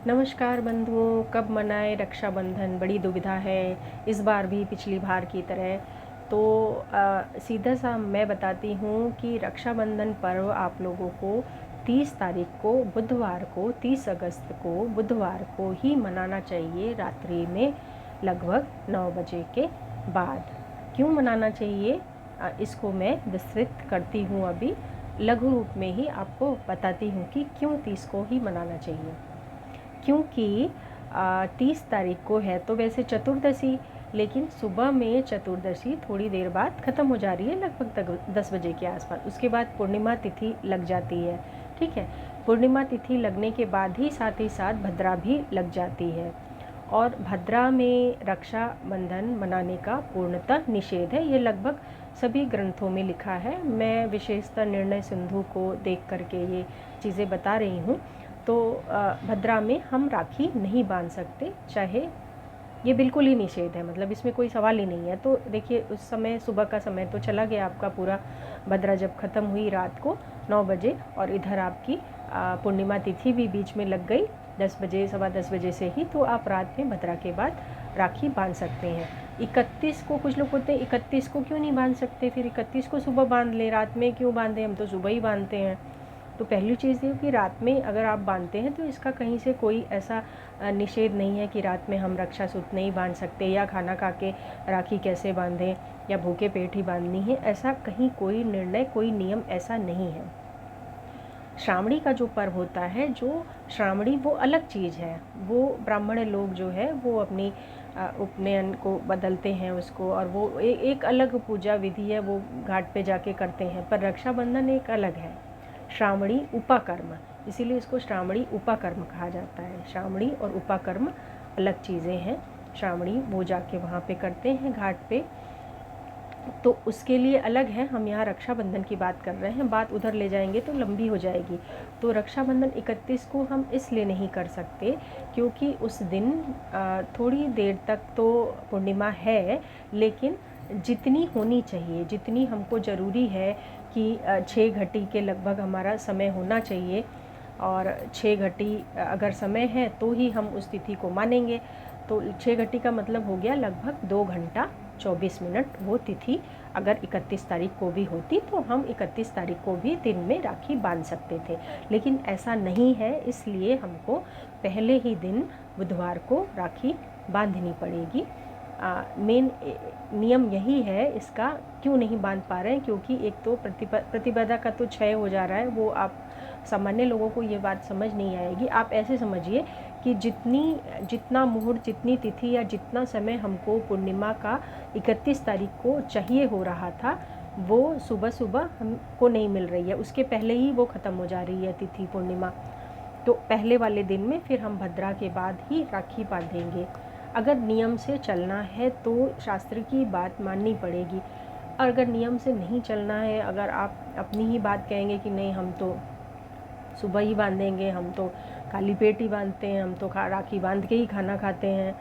नमस्कार बंधुओं, कब मनाएं रक्षाबंधन, बड़ी दुविधा है इस बार भी पिछली बार की तरह। तो सीधा सा मैं बताती हूँ कि रक्षाबंधन पर्व आप लोगों को 30 तारीख को बुधवार को 30 अगस्त को बुधवार को ही मनाना चाहिए, रात्रि में लगभग 9 बजे के बाद। क्यों मनाना चाहिए इसको मैं विस्तृत करती हूँ, अभी लघु रूप में ही आपको बताती हूँ कि क्यों 30 को ही मनाना चाहिए। क्योंकि 30 तारीख को है तो वैसे चतुर्दशी, लेकिन सुबह में चतुर्दशी थोड़ी देर बाद ख़त्म हो जा रही है, लगभग 10 बजे के आसपास। उसके बाद पूर्णिमा तिथि लग जाती है, ठीक है। पूर्णिमा तिथि लगने के बाद ही साथ भद्रा भी लग जाती है, और भद्रा में रक्षाबंधन मनाने का पूर्णतः निषेध है। ये लगभग सभी ग्रंथों में लिखा है। मैं विशेषतः निर्णय सिंधु को देख करके ये चीज़ें बता रही हूँ। तो भद्रा में हम राखी नहीं बांध सकते, चाहे ये बिल्कुल ही निषेध है, मतलब इसमें कोई सवाल ही नहीं है। तो देखिए, उस समय सुबह का समय तो चला गया आपका पूरा। भद्रा जब ख़त्म हुई रात को 9 बजे, और इधर आपकी पूर्णिमा तिथि भी बीच में लग गई 10 बजे, सवा 10 बजे से ही। तो आप रात में भद्रा के बाद राखी बांध सकते हैं। 31 को कुछ लोग बोलते हैं 31 को क्यों नहीं बांध सकते, फिर 31 को सुबह बांध लें, रात में क्यों बांधें, हम तो सुबह ही बांधते हैं। तो पहली चीज़ ये कि रात में अगर आप बांधते हैं तो इसका कहीं से कोई ऐसा निषेध नहीं है कि रात में हम रक्षा सूत्र नहीं बांध सकते, या खाना खा के राखी कैसे बांधें, या भूखे पेट ही बांधनी है। ऐसा कहीं कोई निर्णय, कोई नियम ऐसा नहीं है। श्रावणी का जो पर्व होता है, जो श्रावणी, वो अलग चीज़ है। वो ब्राह्मण लोग जो है वो अपनी उपनयन को बदलते हैं उसको, और वो एक अलग पूजा विधि है, वो घाट पे जाके करते हैं। पर रक्षाबंधन एक अलग है, श्रावणी उपाकर्म, इसीलिए इसको श्रावणी उपाकर्म कहा जाता है। श्रावणी और उपाकर्म अलग चीज़ें हैं। श्रावणी वो जाके वहाँ पे करते हैं घाट पे, तो उसके लिए अलग है। हम यहाँ रक्षाबंधन की बात कर रहे हैं, बात उधर ले जाएंगे तो लंबी हो जाएगी। तो रक्षाबंधन 31 को हम इसलिए नहीं कर सकते क्योंकि उस दिन थोड़ी देर तक तो पूर्णिमा है, लेकिन जितनी होनी चाहिए, जितनी हमको ज़रूरी है कि 6 घटी के लगभग हमारा समय होना चाहिए, और 6 घटी अगर समय है तो ही हम उस तिथि को मानेंगे। तो 6 घटी का मतलब हो गया लगभग 2 घंटा 24 मिनट। वो तिथि अगर 31 तारीख को भी होती तो हम 31 तारीख को भी दिन में राखी बांध सकते थे, लेकिन ऐसा नहीं है। इसलिए हमको पहले ही दिन बुधवार को राखी बांधनी पड़ेगी। मेन नियम यही है इसका। क्यों नहीं बांध पा रहे हैं, क्योंकि एक तो प्रतिपदा का तो क्षय हो जा रहा है। वो आप सामान्य लोगों को ये बात समझ नहीं आएगी। आप ऐसे समझिए कि जितना मुहूर्त, जितनी तिथि या जितना समय हमको पूर्णिमा का 31 तारीख को चाहिए हो रहा था, वो सुबह सुबह हमको नहीं मिल रही है। उसके पहले ही वो ख़त्म हो जा रही है तिथि पूर्णिमा। तो पहले वाले दिन में फिर हम भद्रा के बाद ही राखी बांधेंगे। अगर नियम से चलना है तो शास्त्र की बात माननी पड़ेगी। अगर नियम से नहीं चलना है, अगर आप अपनी ही बात कहेंगे कि नहीं हम तो सुबह ही बांधेंगे, हम तो खाली पेट ही बांधते हैं, हम तो राखी बांध के ही खाना खाते हैं,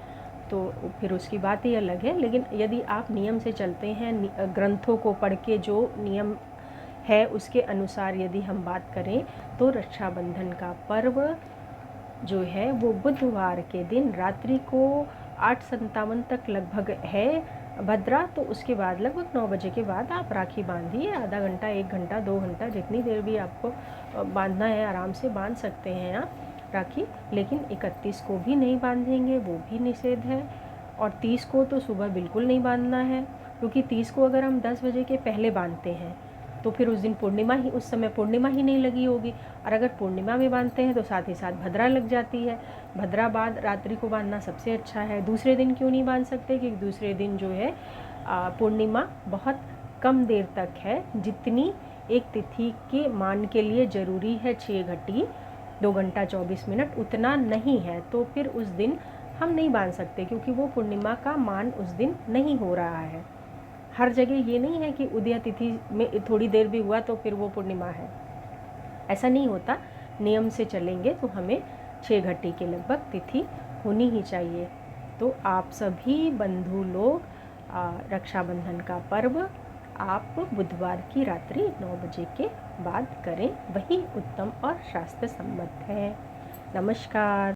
तो फिर उसकी बात ही अलग है। लेकिन यदि आप नियम से चलते हैं, ग्रंथों को पढ़ के जो नियम है उसके अनुसार यदि हम बात करें, तो रक्षाबंधन का पर्व जो है वो बुधवार के दिन रात्रि को 8:57 तक लगभग है भद्रा। तो उसके बाद लगभग 9 बजे के बाद आप राखी बांधिए। आधा घंटा, 1 घंटा, 2 घंटा, जितनी देर भी आपको बांधना है आराम से बांध सकते हैं आप राखी। लेकिन 31 को भी नहीं बांधेंगे, वो भी निषेध है। और 30 को तो सुबह बिल्कुल नहीं बांधना है, क्योंकि 30 को अगर हम 10 बजे के पहले बांधते हैं तो फिर उस दिन पूर्णिमा ही, उस समय पूर्णिमा ही नहीं लगी होगी। और अगर पूर्णिमा में बांधते हैं तो साथ ही साथ भद्रा लग जाती है। भद्रा बाद रात्रि को बांधना सबसे अच्छा है। दूसरे दिन क्यों नहीं बांध सकते, क्योंकि दूसरे दिन जो है पूर्णिमा बहुत कम देर तक है, जितनी एक तिथि के मान के लिए ज़रूरी है 6 घटी 2 घंटा 24 मिनट, उतना नहीं है। तो फिर उस दिन हम नहीं बांध सकते, क्योंकि वो पूर्णिमा का मान उस दिन नहीं हो रहा है। हर जगह ये नहीं है कि उदय तिथि में थोड़ी देर भी हुआ तो फिर वो पूर्णिमा है, ऐसा नहीं होता। नियम से चलेंगे तो हमें 6 घटी के लगभग तिथि होनी ही चाहिए। तो आप सभी बंधु लोग रक्षाबंधन का पर्व आप बुधवार की रात्रि 9 बजे के बाद करें, वही उत्तम और शास्त्र सम्मत है। नमस्कार।